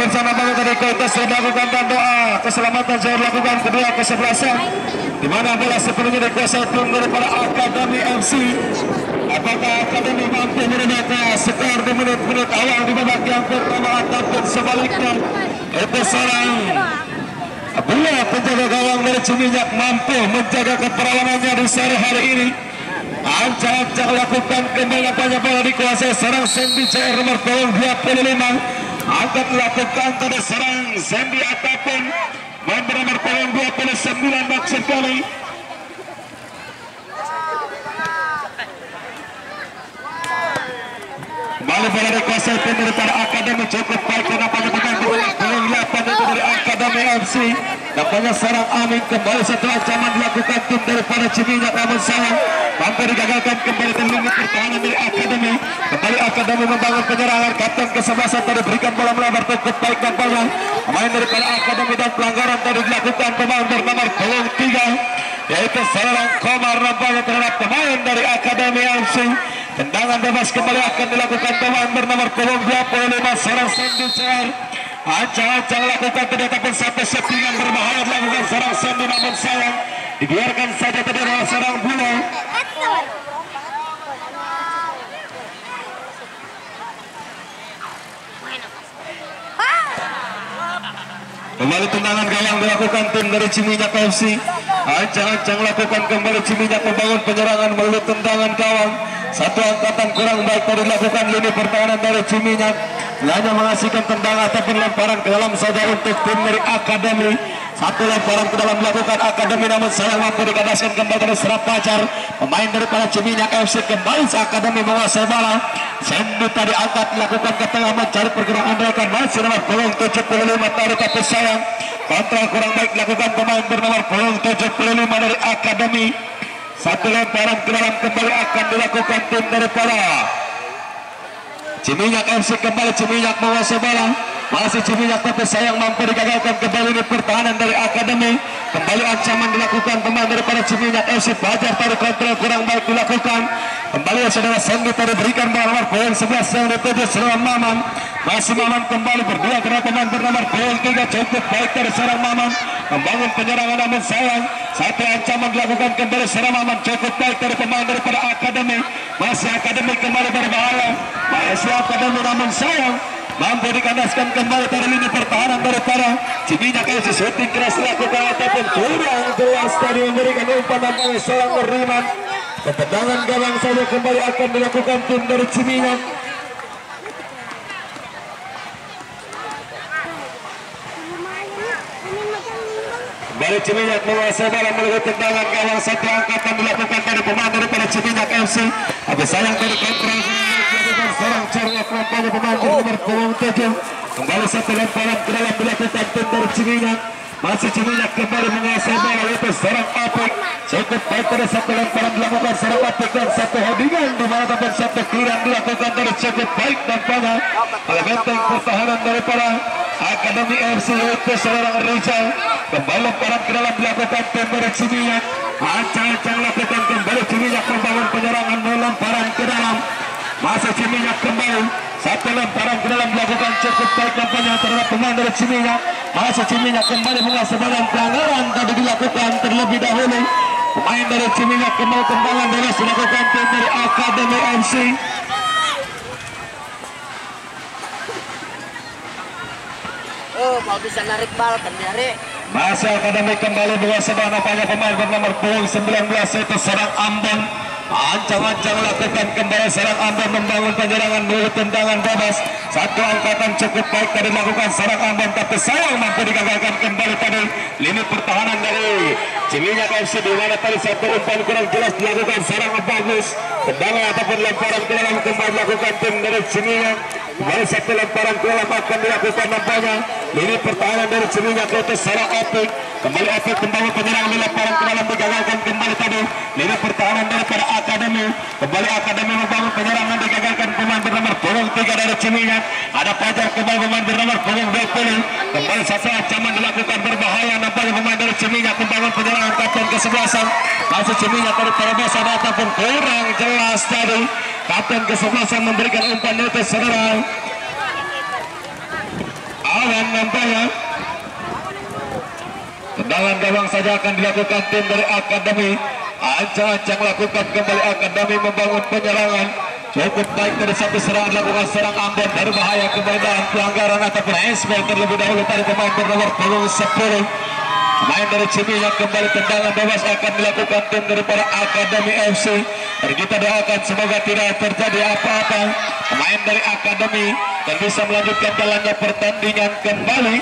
pemirsa nampaknya tadi Koites sudah melakukan doa keselamatan saya lakukan kedua kesebelasan, di mana bola sepenuhnya dikuasai tim daripada Akademi FC. Apakah Akademi mampu merubah skor di menit-menit awal di babak yang pertama ataupun sebaliknya? Itu seorang bola penjaga gawang dari Ciminyak mampu menjaga keperawanannya di sore hari ini. Ancang-ancang lakukan kembali banyak bola dikuasai serang Sandy CR nomor 25. Angkat lakukan pada serang Sandy ataupun member nomor 29 maksud kali. Kembali bola dikuasai tim daripada Akademi cukup baik dan nampaknya bukan poin 8 itu dari Akademi FC. Nampaknya serang Amin kembali setelah ancaman dilakukan tim daripada Ciminyak, namun sayang mampu digagalkan kembali dan limit pertahanan dari Akademi. Kembali Akademi membangun penyerangan, kapten ke-11 tadi berikan bola melebar cukup baik dan bola pemain daripada Akademi, dan pelanggaran tadi dilakukan pemain bernama 3 yaitu seorang Komar nampaknya terhadap pemain dari Akademi FC. Tendangan bebas kembali akan dilakukan pemain bernomor 25 seorang Sandy CR. Ancang-ancang lakukan ternyata pun satu settingan berbahaya dilakukan seorang Sandy, namun sayang dibiarkan saja tadi oleh seorang Bula. Kembali tendangan gawang dilakukan tim dari Ciminyak FC. Ancang-ancang lakukan kembali Ciminyak membangun penyerangan melalui tendangan gawang. Satu angkatan kurang baik tadi dilakukan lini pertahanan dari Ciminyak, hanya menghasilkan tendangan ataupun lemparan ke dalam saja untuk tim dari Akademi. Satu lemparan ke dalam dilakukan Akademi, namun sayang mampu dikadaskan kembali dari Serap Pacar. Pemain daripada Ciminyak FC kembali Akademi menguasai bola. Sandy tadi angkat dilakukan ke tengah mencari pergerakan rekan masih nomor 75 tadi, tapi sayang kontrol kurang baik dilakukan pemain bernomor 75 dari Akademi. Satu lemparan ke dalam kembali akan dilakukan tim daripada Ciminyak FC. Kembali Ciminyak menguasai bola, masih Ciminyak tapi sayang mampu digagalkan kembali di pertahanan dari Akademi. Kembali ancaman dilakukan pemain daripada Ciminyak FC. Pajar tadi kontrol kurang baik dilakukan. Kembali saudara Sandy tadi berikan bola nomor 11 yang dituju seorang Maman. Masih Maman kembali berdua terhadap pemain bernama 3 cukup baik dari seorang Maman membangun penyerangan, namun sayang satu ancaman dilakukan kembali seorang Maman cukup baik dari pemain daripada Akademi. Masih Akademi kembali berbahaya, masih Akademi namun sayang mampu dikandaskan kembali dari lini pertahanan daripada Ciminyak FC. Shooting keras dilakukan ataupun kurang jelas tadi memberikan umpan nampaknya seorang Riman. Tendangan gawang saja kembali akan dilakukan tim dari Ciminyak. Dari Ciminyak menguasai bola melalui tendangan gawang. Satu angkatan dilakukan dari pemain daripada Ciminyak FC. Tapi sayang dari kontrol dilakukan seorang Carwak nampaknya pemain nomor 27. Kembali satu lemparan ke dalam dilakukan tim dari Ciminyak. Masih Ciminyak kembali menguasai bola, itu seorang Apik. Cukup baik pada satu lemparan dilakukan seorang Apik dan satu hodingan di mana dapat satu clearan dilakukan dari cukup baik dan banyak oleh benteng pertahanan daripada Akademi FC yaitu seorang Rizal. Kembali lemparan ke dalam dilakukan tim dari Ciminyak. Ancang-ancang lakukan kembali Ciminyak membangun penyerangan lemparan ke dalam. Masih Ciminyak kembali satu lemparan ke dalam dilakukan cukup baik nampaknya terhadap pemain dari Ciminyak. Masih Ciminyak kembali menguasai bola, pelanggaran tadi dilakukan terlebih dahulu. Pemain dari Ciminyak kembali tendangan bebas dilakukan tim dari Akademi FC. Oh, mau bisa narik bal kan dari. Masih Akademi kembali menguasai bola nampaknya pemain bernomor 19 itu serang Ambon. Ancang-ancang lakukan kembali serang Ambon membangun penyerangan melalui tendangan bebas. Satu angkatan cukup baik tadi dilakukan serang Ambon, tapi sayang mampu digagalkan kembali tadi lini pertahanan dari Ciminyak FC, di mana tadi satu umpan kurang jelas dilakukan serang bagus. Tendangan ataupun lemparan ke dalam kembali dilakukan tim dari Ciminyak. Kembali satu lemparan ke dalam akan dilakukan nampaknya lini pertahanan dari Ciminyak itu serang Apik. Kembali Apik kembali penyerang lemparan ke dalam digagalkan kembali tadi lini pertahanan daripada Akademi. Kembali Akademi membangun penyerangan digagalkan pemain bernomor 3 dari Ciminyak. Ada Pajar kembali pemain bernomor 20. Kembali satu ancaman dilakukan berbahaya nampaknya pemain dari Ciminyak membangun penyerangan kapten ke-11. Masih Ciminyak dari terobosan ataupun kurang jelas tadi kapten ke-11 memberikan umpan itu saudara lawan nampaknya. Tendangan gawang saja akan dilakukan tim dari Akademi. Ancang-ancang lakukan kembali Akademi membangun penyerangan. Cukup baik dari satu serangan lakukan serang Ambon, berbahaya kembali dalam pelanggaran ataupun handsball terlebih dahulu dari pemain bernomor punggung 10. Pemain dari Ciminyak kembali tendangan bebas akan dilakukan tim daripada Akademi FC. Dan kita doakan semoga tidak terjadi apa-apa. Pemain dari Akademi dan bisa melanjutkan jalannya pertandingan kembali.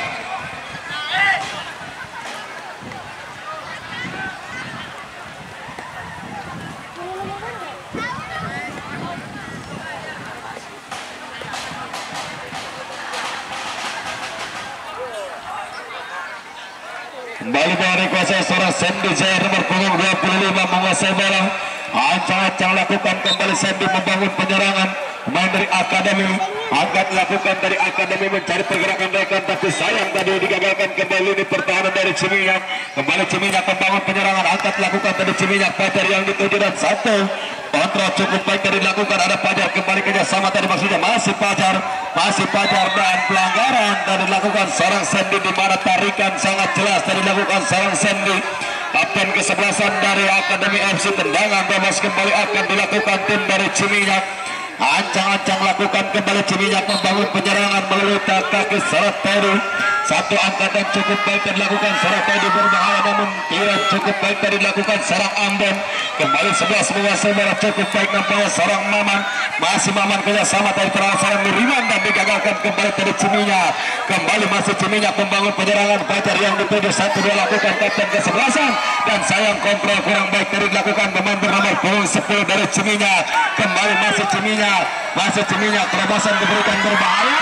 Kembali dari kuasa seorang Sandy Jaya nomor punggung 25 menguasai bola. Ancang-ancang lakukan kembali Sandy membangun penyerangan. Pemain dari Akademi akan lakukan dari Akademi mencari pergerakan rekan, tapi sayang tadi digagalkan kembali di pertahanan dari Ciminyak. Kembali Ciminyak membangun penyerangan, angkat lakukan dari Ciminyak Pajar yang dituju dan satu kontrol cukup baik dari dilakukan. Ada Pajar kembali kerjasama tadi maksudnya masih Pajar dan pelanggaran dan dilakukan seorang Sandy di mana tarikan sangat jelas dari dilakukan seorang Sandy. Kapten kesebelasan dari Akademi FC, tendangan bebas kembali akan dilakukan tim dari Ciminyak. Ancang-ancang lakukan kembali Ciminyak membangun penyerangan melalui kaki seret tadi. Satu angkatan cukup baik dilakukan seret tadi berbahaya namun tidak cukup baik dari dilakukan serang Ambon. Kembali 11 menguasai bola cukup baik nampaknya seorang Maman. Masih Maman kerjasama dari transfer Miriman dan digagalkan kembali dari Ciminyak. Kembali masih Ciminyak membangun penyerangan. Pacar yang dituju satu dia lakukan kapten kesebelasan dan sayang kontrol kurang baik dari dilakukan pemain bernomor punggung 10 dari Ciminyak. Kembali masih Ciminyak terobosan diberikan berbahaya.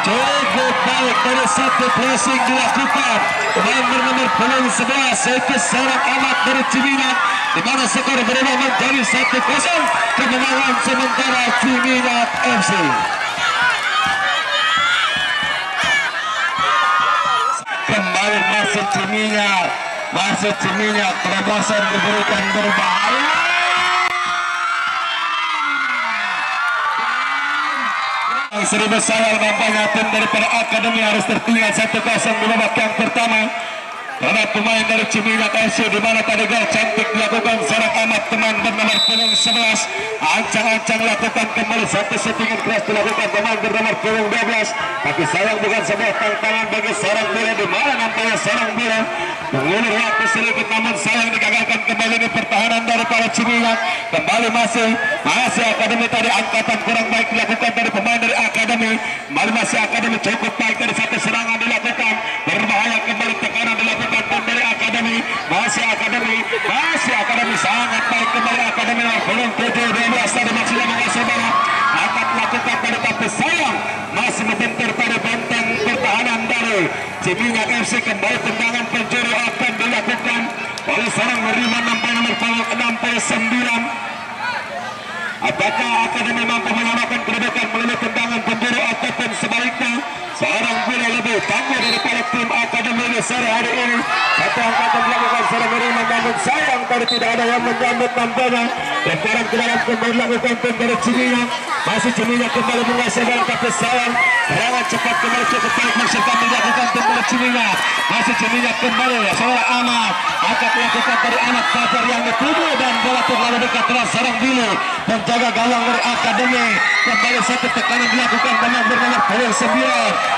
Cukup baik dari satu pressing dilakukan pemain bernomor punggung 11 yaitu seorang Ahmad dari Ciminyak, di mana skor berubah menjadi 1-0 kemenangan sementara Ciminyak FC. Kembali masih Ciminyak terobosan diberikan berbahaya. Seribu sayang nampaknya tim daripada Akademi harus tertinggal 1-0 di babak yang pertama. Karena pemain dari Ciminyak FC di mana tadi gol cantik dilakukan seorang Ahmad teman bernomor punggung 11. Ancang-ancang lakukan kembali satu settingan keras dilakukan pemain bernomor punggung 12. Tapi sayang bukan sebuah tantangan bagi seorang bola di mana nampaknya seorang bola mengulur waktu sedikit namun sayang digagalkan kembali di pertahanan daripada Ciminyak. Kembali masih Akademi tadi angkatan kurang baik dilakukan dari pemain dari Akademi. Kembali masih Akademi cukup baik dari satu serangan dilakukan berbahaya kembali tekanan dilakukan dari Akademi. Masih Akademi sangat baik kembali Akademi belum 7-12 tadi maksudnya menguasai bola akan melakukan tadi tapi sayang masih membentur pada benteng pertahanan dari Ciminyak FC. Kembali tendangan pencuri akan dilakukan oleh seorang Meriman nomor 69. Apakah Akademi mampu menyamakan kedudukan melalui tendangan penjuru ataupun sebaliknya seorang bola lebih tangguh daripada tim Akademi ini sore hari ini. Satu angkatan dilakukan seorang Meriman namun sayang tadi tidak ada yang menyambut nampaknya. Lemparan ke dalam kembali dilakukan tim dari Ciminyak. Masih Ciminyak kembali menguasai bola tapi sayang serangan cepat kembali cukup baik maksudnya dilakukan tim dari Ciminyak. Masih Ciminyak kembali seorang Ahmad akan dilakukan dari Ahmad Fajar yang dituju dan bola terlalu dekat terus seorang Billy penjaga gawang dari Akademi. Kembali satu tekanan dilakukan dengan bernomor punggung 9.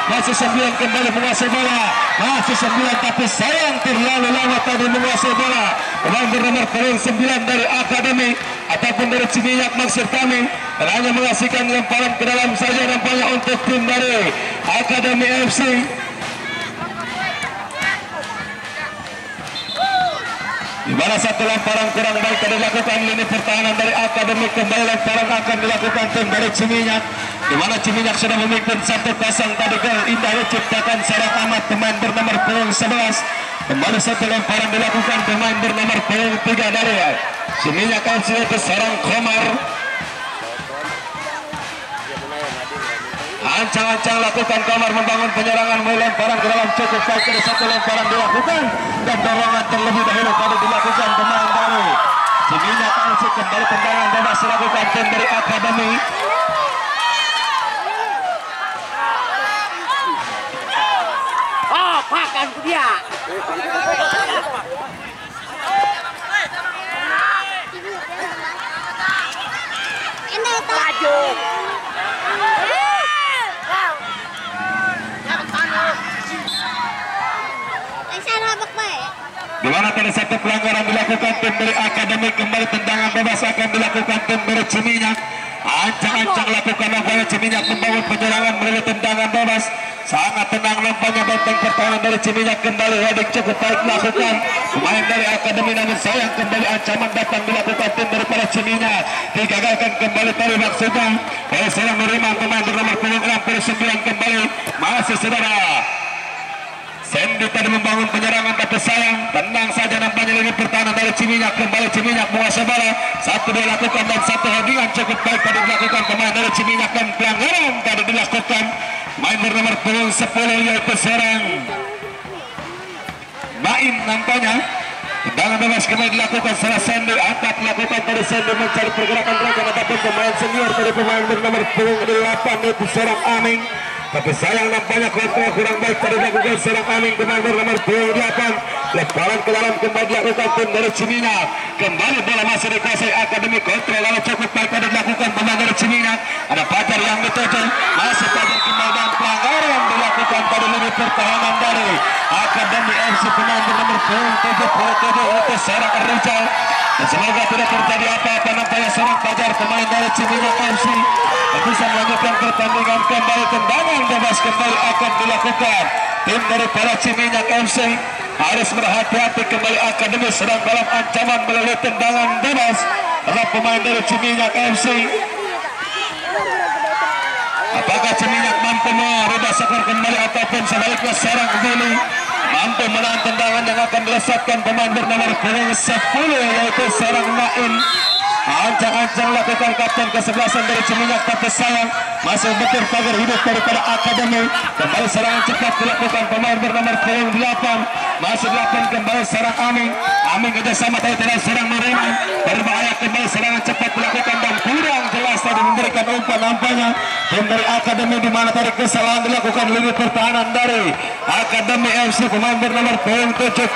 Masih 9 kembali menguasai bola. Masih 9 tapi sayang terlalu lama tadi menguasai bola. Pemain bernomor punggung 9 dari Akademi ataupun dari Ciminyak maksud kami hanya mengasihkan lemparan ke dalam saja nampaknya untuk tim dari Akademi FC. Di mana satu lemparan kurang baik tadi dilakukan lini pertahanan dari Akademi. Kembali lemparan akan dilakukan tim dari Ciminyak, di mana Ciminyak sudah memimpin 1-0 tadi gol indah diciptakan seorang Ahmad pemain bernomor punggung 11. Kembali satu lemparan dilakukan pemain bernomor punggung 3 dari Ciminyak FC itu seorang Komar. Ancang-ancang lakukan Komar membangun penyerangan lemparan ke dalam cukup baik dari satu lemparan dilakukan dan dorongan terlebih dahulu tadi dilakukan pemain dari Ciminyak FC kembali tendangan bebas dilakukan tim dari Akademi. Oh, pakan dia. Laju. Di mana tadi satu pelanggaran dilakukan tim dari Akademi, kembali tendangan bebas akan dilakukan tim dari Ciminyak. Ancang-ancang lakukan nampaknya Ciminyak membangun penyerangan melalui tendangan bebas. Sangat tenang nampaknya benteng pertahanan dari Ciminyak, kembali heading cukup baik dilakukan pemain dari Akademi, namun sayang kembali ancaman datang dilakukan tim daripada Ciminyak, digagalkan kembali tadi maksudnya. Sedang menerima pemain bernomor 69 kembali masih saudara Sandy tadi membangun penyerangan, tapi sayang tenang saja nampaknya lini pertahanan dari Ciminyak. Kembali Ciminyak menguasai bola, satu dilakukan dan satu headingan cukup baik tadi dilakukan pemain dari Ciminyak, dan pelanggaran tadi dilakukan main bernomor 10 yaitu serang Main nampaknya. Tendangan bebas kembali dilakukan setelah Sandy angkat dilakukan tadi Sandy mencari pergerakan rakan, ataupun pemain senior dari pemain bernomor 8 yaitu serang Aming. Tapi sayang nampaknya kontrol kurang baik tadi dilakukan serang Aming pemain bernomor 8. Lemparan ke dalam kembali dilakukan tim dari Ciminyak. Kembali bola masih dikuasai Akademi, kontrol lalu cukup baik tadi dilakukan pemain dari Ciminyak. Ada Fajar yang dituju, masih Fajar kembali dan pelanggaran dilakukan pada lini pertahanan dari Akademi FC pemain bernomor 77 untuk serang Rizal. Dan semoga tidak terjadi apa-apa nampaknya serang Fajar pemain dari Ciminyak FC bisa melanjutkan pertandingan. Kembali tendangan bebas kembali akan dilakukan tim dari para Ciminyak FC. Harus berhati-hati kembali Akademi sedang dalam ancaman melalui tendangan bebas adalah pemain dari Ciminyak FC. Apakah Ciminyak mampu merubah skor kembali ataupun sebaliknya serang Billy mampu menahan tendangan yang akan dilesatkan pemain bernomor 10 yaitu serang Nain. Ancang-ancang lakukan kapten kesebelasan dari Ciminyak, tapi sayang masih betul pagar hidup daripada Akademi. Kembali serangan cepat dilakukan pemain bernomor 8, masih dilakukan kembali serang Aming. Aming kerjasama tadi tidak serang Merema, berbahaya kembali serangan cepat dilakukan dan kurang jelas tadi memberikan umpan nampaknya tim dari Akademi, di mana tadi kesalahan dilakukan lini pertahanan dari Akademi FC pemain bernomor 76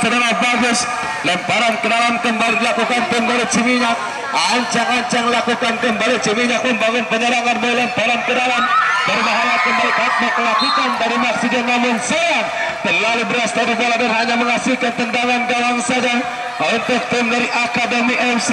saudara bagus. Lemparan ke dalam kembali dilakukan tim dari Ciminyak. Ancang-ancang lakukan kembali Ciminyak membangun penyerangan melalui lemparan ke dalam, berbahaya kembali Katmak lakukan dari maksudnya, namun sayang terlalu beras dari bola dan hanya menghasilkan tendangan gawang saja untuk tim dari Akademi FC.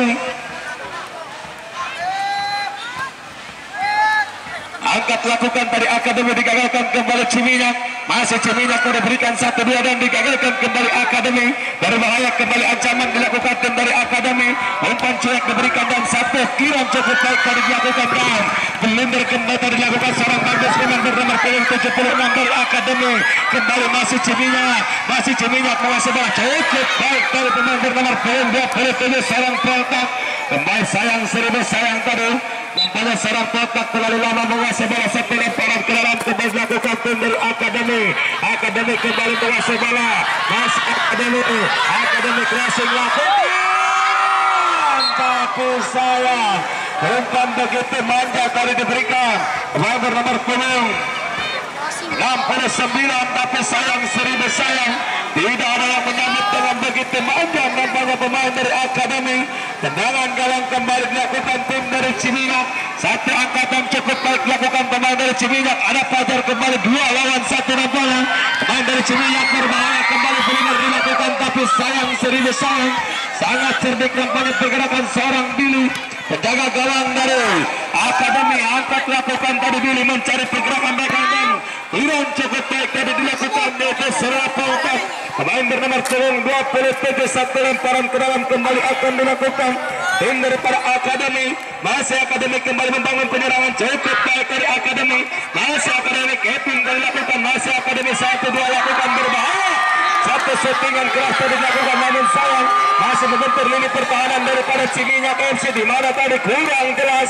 Angkat lakukan dari Akademi, digagalkan kembali Ciminyak. Masih Ciminyak diberikan 1-2 dan digagalkan kembali Akademi. Berbahaya kembali ancaman dilakukan tim dari Akademi. Umpan cuek diberikan dan satu kiran cukup baik tadi dilakukan dan blunder kembali dilakukan seorang bagus dengan bernomor 76 dari Akademi. Kembali masih Ciminyak menguasai bola cukup baik dari pemain bernomor 27 seorang Peltak. Kembali sayang tadi nampaknya serang Peltak terlalu lama menguasai bola. Satu lemparan ke dalam kembali dilakukan tim dari Akademi. Akademi kembali menguasai bola. Masih Akademi crossing lakukan, tapi sayang umpan begitu manja tadi diberikan pemain bernomor 69, tapi sayang sayang tidak ada yang menyambut dengan begitu manja nampaknya pemain dari Akademi. Tendangan gawang kembali dilakukan tim dari Ciminyak. Satu angkatan cukup baik dilakukan pemain dari Ciminyak. Ada Fajar kembali 2 lawan 1 nampaknya pemain dari Ciminyak berbahaya kembali blunder dilakukan, tapi sayang sangat cerdik nampaknya pergerakan seorang Billy penjaga gawang dari Akademi. Angkat lakukan tadi Billy mencari pergerakan belakang dan kurang cukup baik tadi dilakukan yaitu Peltak. Pemain bernomor 27 satu lemparan ke dalam kembali akan dilakukan tim daripada Akademi. Masih Akademi kembali membangun penyerangan cukup baik dari Akademi. Masih Akademi Kevin dilakukan, masih Akademi 1-2 lakukan berbahaya. Satu settingan keras tadi dilakukan, namun sayang masih membentur lini pertahanan daripada Ciminyak FC, di mana tadi kurang jelas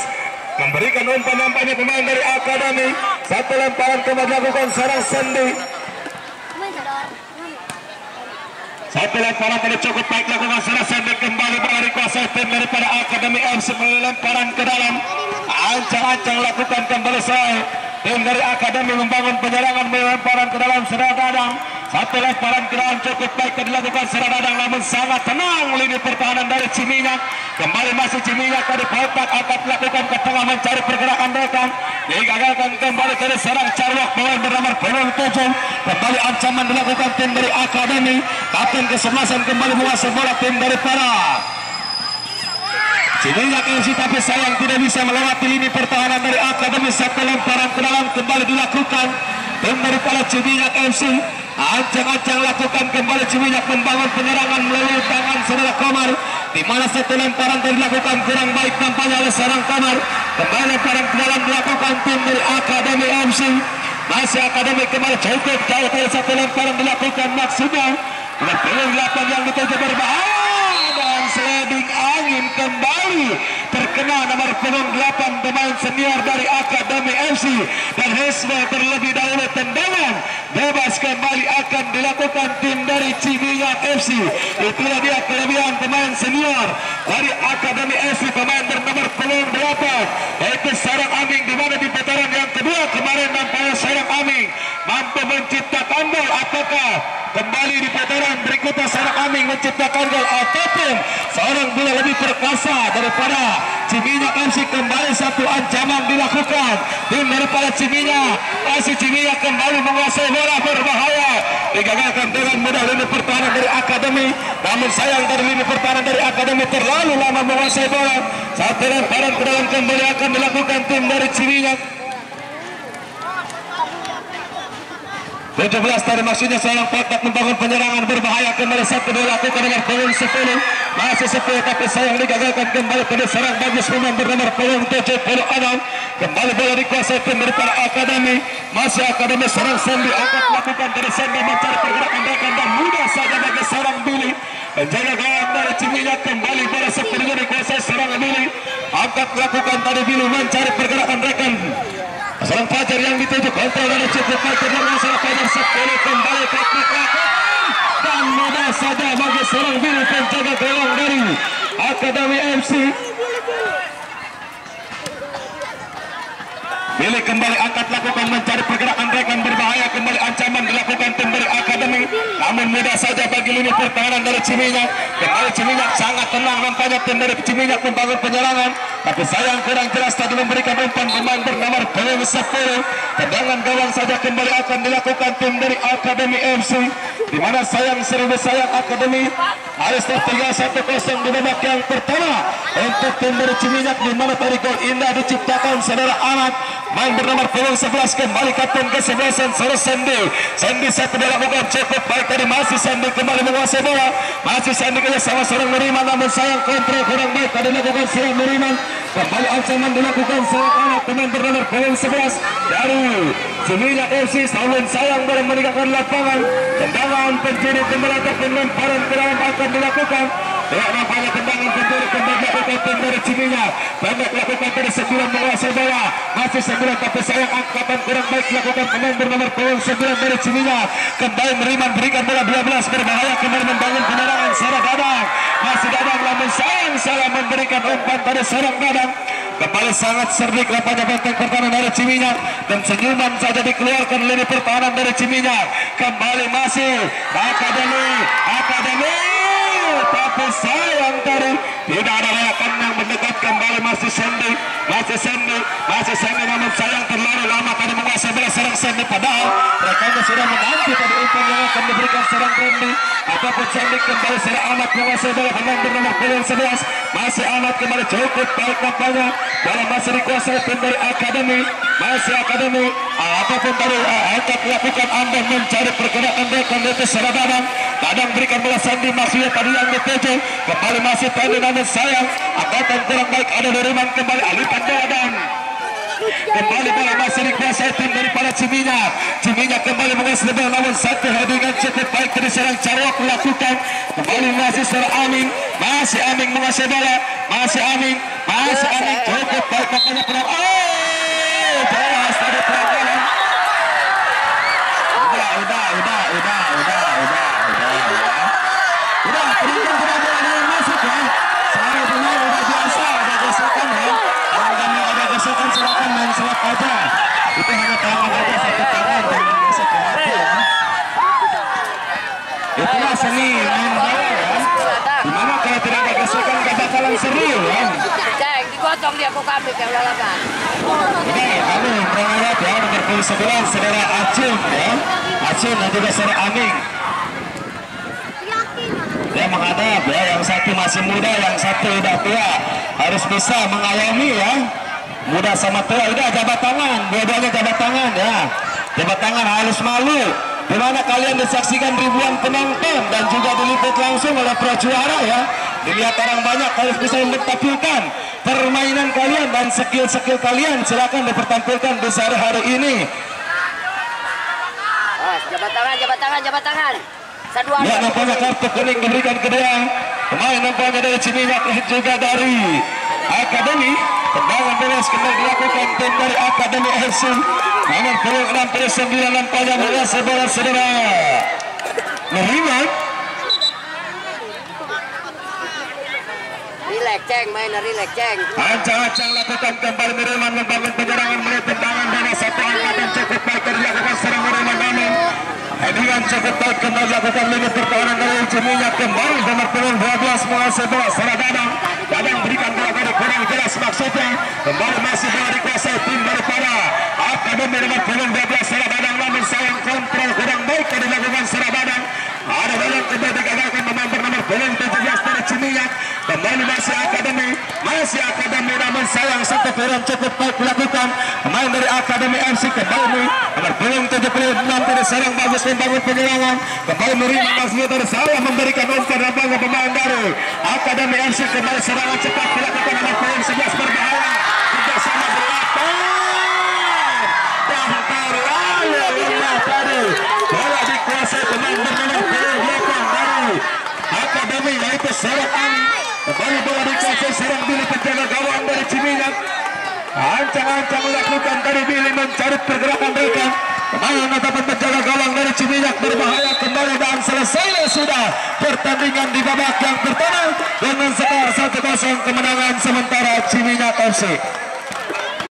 memberikan umpan nampaknya pemain dari Akademi. Satu lemparan kembali dilakukan seorang Sandy. Satu lemparan tadi cukup baik lakukan secara sendiri, kembali bola dikuasai tim daripada Akademi FC melalui lemparan ke dalam. Ancang-ancang lakukan kembali saya. Tim dari Akademi membangun penyerangan melalui lemparan ke dalam secara dadang. Satu lemparan ke dalam cukup baik dilakukan secara dadang, namun sangat tenang lini pertahanan dari Ciminyak. Kembali masih Ciminyak tadi kotak akan dilakukan ke tengah mencari pergerakan datang. Digagalkan kembali dari serang Carwak pemain bernomor 7. Kembali ancaman dilakukan tim dari Akademi. Kapten ke-11 kembali menguasai bola tim dari para Ciminyak FC, tapi sayang tidak bisa melewati lini pertahanan dari Akademi. Satu lemparan ke dalam kembali dilakukan tim daripada Ciminyak FC. Ancang-ancang lakukan kembali Ciminyak membangun penyerangan melalui tangan saudara Komar, di mana satu lemparan dilakukan kurang baik nampaknya oleh seorang Komar. Kembali lemparan ke dalam dilakukan tim dari Akademi FC. Masih Akademi kembali cukup jauh dari satu lemparan dilakukan maksudnya. Peluang 8 yang dituju berbahaya dan sliding angin kembali terkena nomor punggung 8 pemain senior dari Akademi FC, dan Heswa terlebih dahulu tendangan bebas kembali akan dilakukan tim dari Ciminyak FC. Itulah dia kelebihan pemain senior dari Akademi FC, pemain bernomor punggung 8 yaitu Sarang Aming, di mana di putaran yang kedua kemarin nampaknya Sarang Aming mampu menciptakan gol. Apakah kembali di putaran berikutnya Sarang Aming menciptakan gol ataupun seorang bola lebih perkasa daripada Ciminyak FC? Kembali satu ancaman dilakukan tim daripada Ciminyak. Masih Ciminyak kembali menguasai bola berbahaya, digagalkan dengan mudah lini pertahanan dari Akademi. Namun sayang dari lini pertahanan dari Akademi terlalu lama menguasai bola. Satu lemparan ke dalam kembali akan dilakukan tim dari Ciminyak. 17 tadi maksudnya seorang kotak membangun penyerangan berbahaya, kembali satu dilakukan dengan punggung 10. Masih 10 tapi sayang digagalkan kembali pada serang bagus pemain bernomor punggung 76. Kembali bola dikuasai tim daripada Akademi. Masih Akademi serang Sendi akan melakukan dari Sendi mencari pergerakan rekan dan mudah saja bagi serang Billy. Penjaga gawang dari Ciminyak kembali bola sepenuhnya dikuasai serang Billy. Angkat melakukan tadi Billy mencari pergerakan rekan. Seorang Fajar yang dituju kontrol dari cukup baik terlalu seorang Fajar 10 kembali teknik lakukan dan mudah saja bagi seorang Billy penjaga gawang dari Akademi FC. Billy kembali angkat lakukan mencari pergerakan rekan berbahaya, kembali ancaman dilakukan tim dari Akademi, namun mudah saja bagi lini pertahanan dari Ciminyak. Kembali Ciminyak sangat tenang nampaknya tim dari Ciminyak membangun penyerangan, tapi sayang kurang jelas tadi memberikan umpan pemain bernomor punggung 10. Tendangan gawang saja kembali akan dilakukan tim dari Akademi FC, di mana sayang serba sayang Akademi harus tertinggal 1-0 di babak yang pertama untuk tim dari Ciminyak, di mana tadi gol indah diciptakan saudara Ahmad main bernomor punggung 11. Kembali kapten ke-11 Saudara Sendi satu dilakukan cukup baik tadi, masih Sendi kembali menguasai bola, masih Sendi kerja sama seorang Nuriman, namun sayang kontrol kurang baik tadi dilakukan seorang Nuriman. Kembali ancaman dilakukan seorang anak pemain bernomor punggung 11 dari Ciminyak FC, namun sayang belum meninggalkan lapangan. Tendangan pencuri kembali ataupun lemparan ke dalam akan dilakukan. Tidak nampaknya tendangan pencuri kembali dilakukan tim dari Ciminyak. Pendek lakukan dari 9 menguasai bola, masih 9 tapi sayang angkatan kurang baik dilakukan pemain bernomor punggung 9 dari Ciminyak. Kembali Neriman berikan bola 12 berbahaya, kembali membangun penyerangan seorang Dadang, masih Dadang namun sayang salah memberikan umpan pada seorang Dadang. Kembali sangat cerdik lapangan benteng pertahanan dari Ciminyak, dan senyuman saja dikeluarkan lini pertahanan dari Ciminyak. Kembali masih Akademi, tapi sayang tadi tidak ada layakan yang mendekat. Kembali masih Sendi, namun sayang terlalu lama tadi menguasai bola serang Sendi, padahal rekannya sudah menanti tadi umpan yang akan diberikan serang Randy ataupun Sendi. Kembali serang Ahmad menguasai bola pemain bernomor punggung 11. Masih Ahmad kembali cukup baik kampanye, bola masih dikuasai tim dari Akademi. Masih Akademi ataupun tadi angkat melakukan ambil mencari pergerakan rekan itu serang Dadang berikan bola Sendi, maksudnya tadi yang dituju. Kembali masih Sendi namun sayang angkatan kurang baik ada Neriman, kembali alipan Dadang. Kembali bola masih dikuasai tim daripada Ciminyak. Ciminyak kembali menguasai bola namun satu headingan cukup baik dari serang Carwak melakukan. Kembali masih serang Aming, masih Aming menguasai bola, masih Aming cukup baik nampaknya pelan. Jelas tadi pelanggaran. Udah. seru ya. Ceng, digotong dia kok kami yang lalakan. Ini kami mengawat ya nomor punggung 11 saudara Acun ya. Acun dan juga saudara Aming. Dia menghadap ya, yang satu masih muda, yang satu udah tua, harus bisa mengayomi ya. Muda sama tua, udah jabat tangan, dua-duanya jabat tangan ya. Jabat tangan halus malu. Dimana kalian disaksikan ribuan penonton dan juga diliput langsung oleh pro juara ya. Dilihat orang banyak, harus bisa mentampilkan permainan kalian dan skill-skill kalian. Silakan dipertampilkan di sore hari ini. Jabat tangan, jabat tangan, jabat tangan. Ya, nampaknya kartu kuning diberikan ke dia. Pemain nampaknya dari Ciminyak juga dari Akademi. Tendangan bebas kembali dilakukan tim dari Akademi FC. Nomor punggung 69 nampaknya berhasil bola saudara Neriman. Relax ceng, main relax ceng. Ancang-ancang lakukan kembali Neriman membangun penyerangan melihat tendangan dari satu angka dan cukup baik dilakukan serang Neriman namun dengan cukup baik kembali dilakukan limit pertahanan dari Ciminyak kembali nomor punggung 12 menguasai bola saudara Dadang. Dadang berikan bola dari kurang jelas maksudnya. Kembali masih bola dikuasai tim daripada Akademi nomor punggung 12 saudara Dadang namun sayang kontrol kurang baik yang dilakukan saudara Dadang. Ada dalam kembali digagalkan memamper nomor punggung 17 dari Ciminyak. Kembali masih Akademi namun sayang satu kurang cukup baik dilakukan. Pemain dari Akademi MC kembali nomor punggung 76 dari serang bagus membangun penyerangan. Kembali menerima maksudnya dari salah memberikan umpan dan bangga pemain dari Akademi MC. Kembali serangan cepat dilakukan nomor punggung 11 berbahaya. Tidak sama 8 dan terlalu lemah tadi. Bola dikuasai pemain bernomor punggung 8 dari Akademi yaitu serang. Kembali bola dikuasai serang Billy penjaga gawang dari Ciminyak. Ancang-ancang melakukan dari Billy mencari pergerakan mereka. Pemain ataupun penjaga gawang dari Ciminyak berbahaya kembali dan selesai sudah pertandingan di babak yang pertama dengan skor 1-0 kemenangan sementara Ciminyak FC.